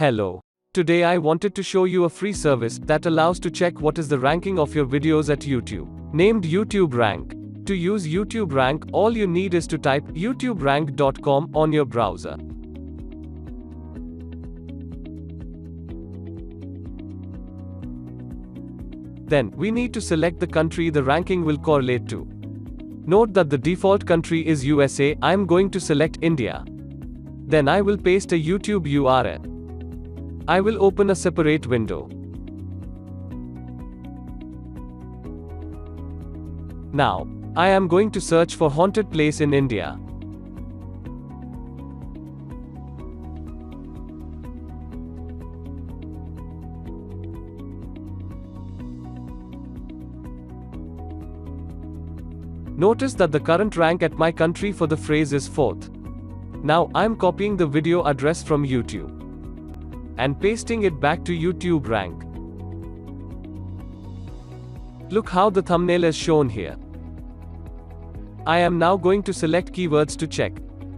Hello. Today I wanted to show you a free service that allows to check what is the ranking of your videos at YouTube, named YouTube Rank. To use YouTube Rank, all you need is to type youtuberank.com on your browser. Then, we need to select the country the ranking will correlate to. Note that the default country is USA. I am going to select India. Then I will paste a YouTube URL. I will open a separate window. Now, I am going to search for haunted place in India. Notice that the current rank at my country for the phrase is 4th. Now, I am copying the video address from YouTube and pasting it back to YouTube Rank. Look how the thumbnail is shown here. I am now going to select keywords to check.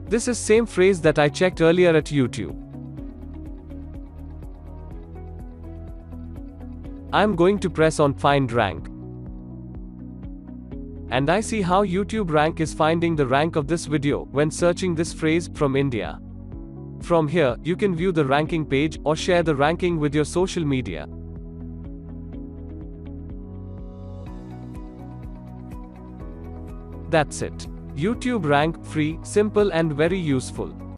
This is same phrase that I checked earlier at YouTube. I am going to press on Find Rank. And I see how YouTube Rank is finding the rank of this video when searching this phrase from India. From here, you can view the ranking page or share the ranking with your social media. That's it. YouTube Rank, free, simple and very useful.